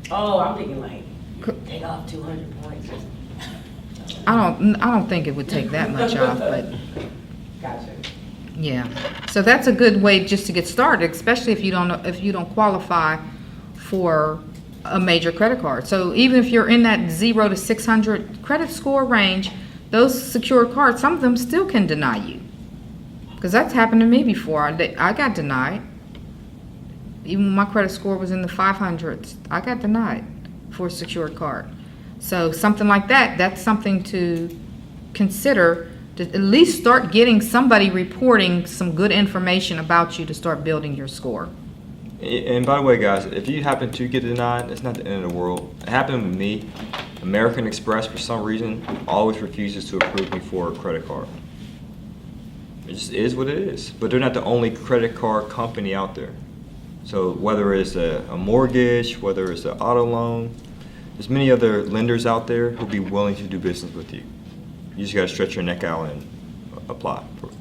Oh, I'm thinking like, take off 200 points. I don't think it would take that much off, but Gotcha. yeah. So that's a good way just to get started, especially if you don't qualify for a major credit card. So even if you're in that 0 to 600 credit score range, those secured cards, some of them still can deny you, because that's happened to me before. I got denied. Even when my credit score was in the 500s, I got denied for a secured card. So something like that, that's something to consider, to at least start getting somebody reporting some good information about you to start building your score. And by the way, guys, if you happen to get denied, it's not the end of the world. It happened with me. American Express, for some reason, always refuses to approve me for a credit card. It just is what it is. But they're not the only credit card company out there. So whether it's a mortgage, whether it's an auto loan, there's many other lenders out there who'll be willing to do business with you. You just gotta stretch your neck out and apply for it.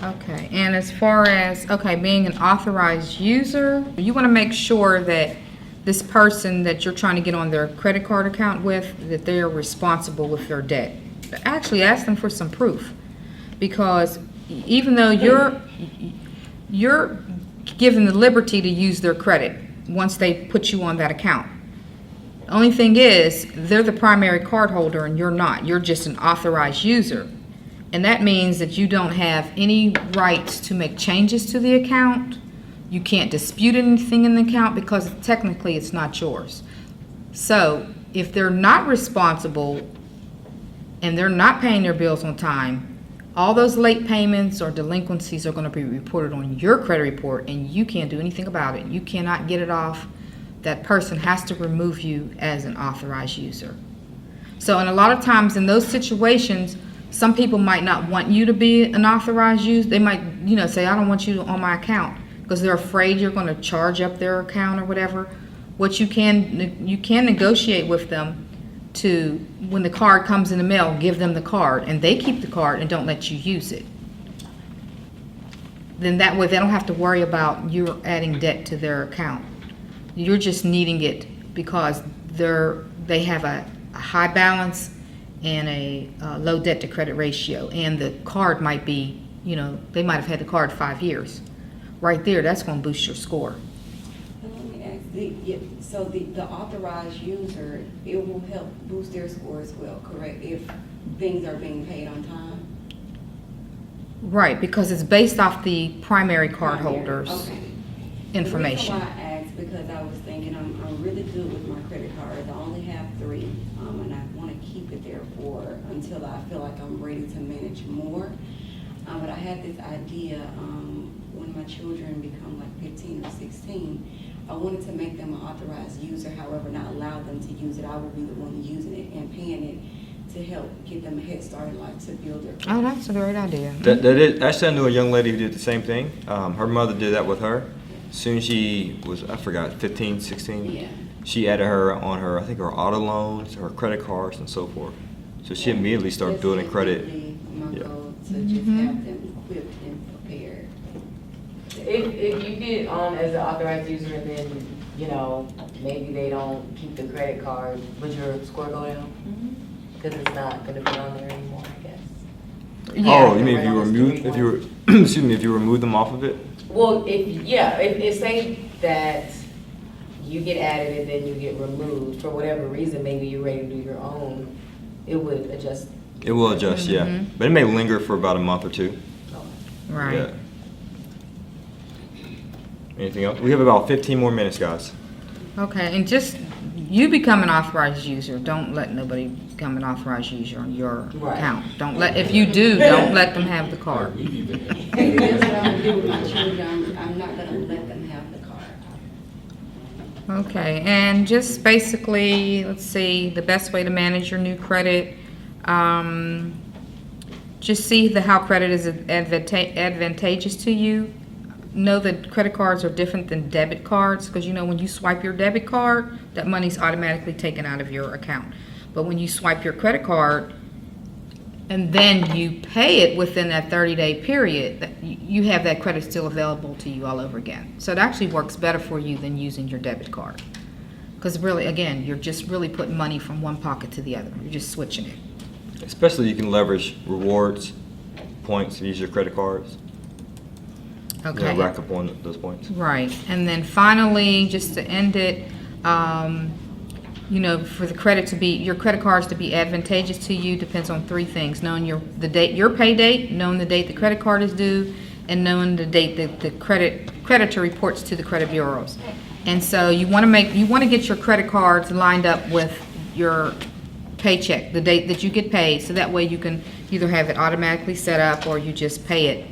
Okay, and as far as, okay, being an authorized user, you want to make sure that this person that you're trying to get on their credit card account with, that they are responsible with their debt. Actually, ask them for some proof, because even though you're given the liberty to use their credit once they put you on that account. The only thing is, they're the primary card holder and you're not. You're just an authorized user. And that means that you don't have any rights to make changes to the account. You can't dispute anything in the account because technically it's not yours. So if they're not responsible and they're not paying their bills on time, all those late payments or delinquencies are going to be reported on your credit report and you can't do anything about it. You cannot get it off. That person has to remove you as an authorized user. So, and a lot of times in those situations, some people might not want you to be an authorized user. They might, say, I don't want you on my account because they're afraid you're going to charge up their account or whatever. What you can negotiate with them to, when the card comes in the mail, give them the card and they keep the card and don't let you use it. Then that way they don't have to worry about you adding debt to their account. You're just needing it because they have a high balance and a low debt to credit ratio, and the card might be, they might have had the card 5 years. Right there, that's going to boost your score. And let me ask, so the authorized user, it will help boost their score as well, correct? If things are being paid on time? Right, because it's based off the primary card holder's Okay. information. The reason why I asked, because I was thinking I'm really good with my credit cards. I only have 3, and I want to keep it there until I feel like I'm ready to manage more. But I had this idea, when my children become like 15 or 16, I wanted to make them an authorized user, however, not allow them to use it. I would be the one using it and paying it to help get them a head start in life to build their credit. Oh, that's a great idea. That is, actually, I knew a young lady who did the same thing. Her mother did that with her. Soon as she was, 15, 16. Yeah. She added her on her, I think her auto loans, her credit cards and so forth. So she immediately started That's building credit. definitely my Yeah. goal, to just have them equipped and prepared. If you get on as an authorized user and then, maybe they don't keep the credit card, would your score go down? Because it's not gonna be on there anymore, I guess. Oh, you mean if Right you on the remove, street if you were, excuse me, if you remove them off of it? Well, if say that you get added and then you get removed, for whatever reason, maybe you're ready to do your own, it would adjust. It will adjust, yeah. But it may linger for about a month or 2. Right. Yeah. Anything else? We have about 15 more minutes, guys. Okay, and just, you become an authorized user. Don't let nobody become an authorized user on your Right. account. If you do, don't let them have the card. And that's what I'm gonna do with my children. I'm not gonna let them have the card. Okay, and just basically, let's see, the best way to manage your new credit. Just see how credit is advantageous to you. Know that credit cards are different than debit cards, because when you swipe your debit card, that money's automatically taken out of your account. But when you swipe your credit card and then you pay it within that 30-day period, you have that credit still available to you all over again. So it actually works better for you than using your debit card. Because really, again, you're just really putting money from one pocket to the other. You're just switching it. Especially you can leverage rewards, points, use your credit cards. Okay. Rack up on those points. Right, and then finally, just to end it, for your credit cards to be advantageous to you depends on 3 things: knowing your pay date, knowing the date the credit card is due, and knowing the date that the creditor reports to the credit bureaus. And so you want to get your credit cards lined up with your paycheck, the date that you get paid, so that way you can either have it automatically set up or you just pay it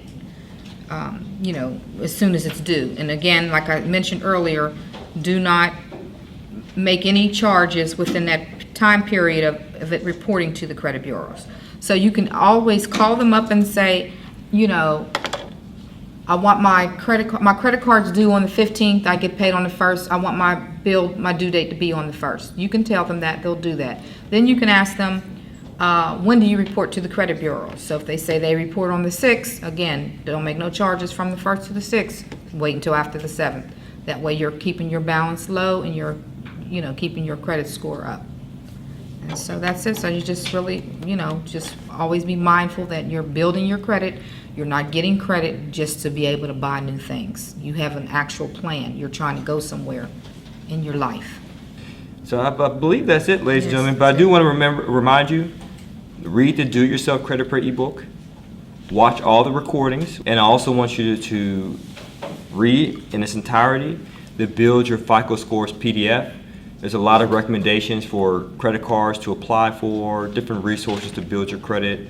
as soon as it's due. And again, like I mentioned earlier, do not make any charges within that time period of it reporting to the credit bureaus. So you can always call them up and say, I want my credit card's due on the 15th, I get paid on the 1st, I want my due date to be on the 1st. You can tell them that, they'll do that. Then you can ask them, when do you report to the credit bureau? So if they say they report on the 6th, again, don't make no charges from the 1st to the 6th, wait until after the 7th. That way you're keeping your balance low and you're, keeping your credit score up. And so that's it. So you just really, just always be mindful that you're building your credit. You're not getting credit just to be able to buy new things. You have an actual plan. You're trying to go somewhere in your life. So I believe that's it, ladies and Yes, gentlemen. But I that's do it. want to remind you, read the Do Yourself Credit Repair ebook, watch all the recordings, and I also want you to read in its entirety the Build Your FICO Scores PDF. There's a lot of recommendations for credit cards to apply for, different resources to build your credit,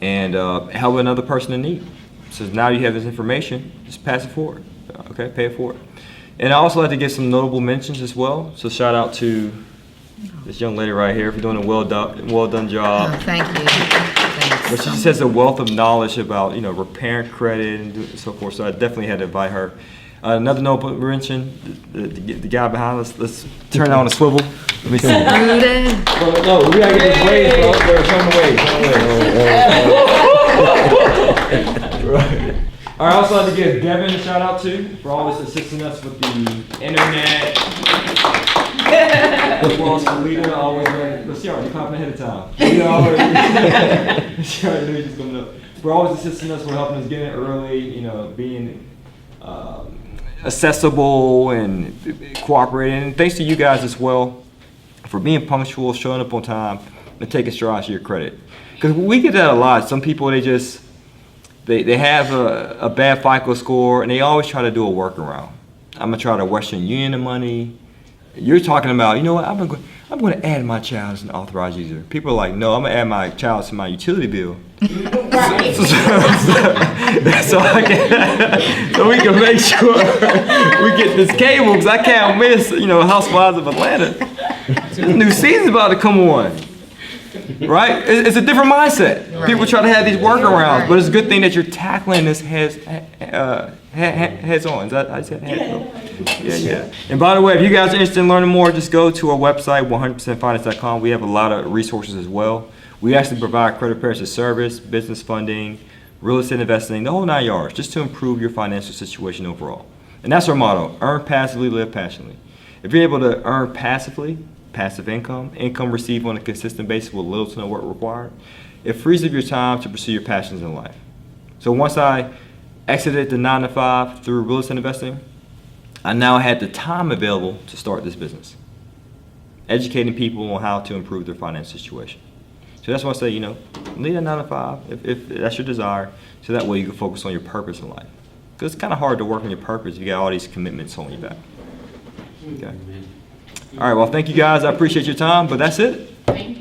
and help another person in need. So now you have this information, just pass it forward, okay, pay it forward. And I also like to give some notable mentions as well. So shout out to this young lady right here for doing a well done job. Oh, thank you. Thanks. But she just has a wealth of knowledge about, repairing credit and so forth. So I definitely had to invite her. Another notable mention, the guy behind us. Let's turn it on a swivel. Let me see. Rudy. No, we gotta get this wave, bro. Show them the wave. Right. All right, I also like to give Devin a shout out too for always assisting us with the internet. As well as Felita, always let's see, already clapping ahead of time. We already, she already knew he was coming up. For always assisting us, for helping us get in early, being accessible and cooperating. And thanks to you guys as well for being punctual, showing up on time, and taking strides to your credit. Because we get that a lot. Some people, they have a bad FICO score, and they always try to do a workaround. I'm going to try to Western Union the money. You're talking about, you know what, I'm going to add my child as an authorized user. People are like, no, I'm going to add my child to my utility bill. Right. So we can make sure we get this cable, because I can't miss, Housewives of Atlanta. This new season's about to come on. Right? It's a different mindset. Right. People try to have these workarounds, Right. but it's a good thing that you're tackling this heads on. Is that how you said heads on? Yeah. And by the way, if you guys are interested in learning more, just go to our website, 100percentfinance.com. We have a lot of resources as well. We actually provide credit repair as a service, business funding, real estate investing, the whole 9 yards, just to improve your financial situation overall. And that's our motto: earn passively, live passionately. If you're able to earn passively, passive income received on a consistent basis with little to no work required, it frees up your time to pursue your passions in life. So once I exited the 9 to 5 through real estate investing, I now had the time available to start this business, educating people on how to improve their financial situation. So that's why I say, lead a 9 to 5 if that's your desire, so that way you can focus on your purpose in life. Because it's kind of hard to work on your purpose if you got all these commitments on your back. Okay. All right, well, thank you guys. I appreciate your time, but that's it. Thank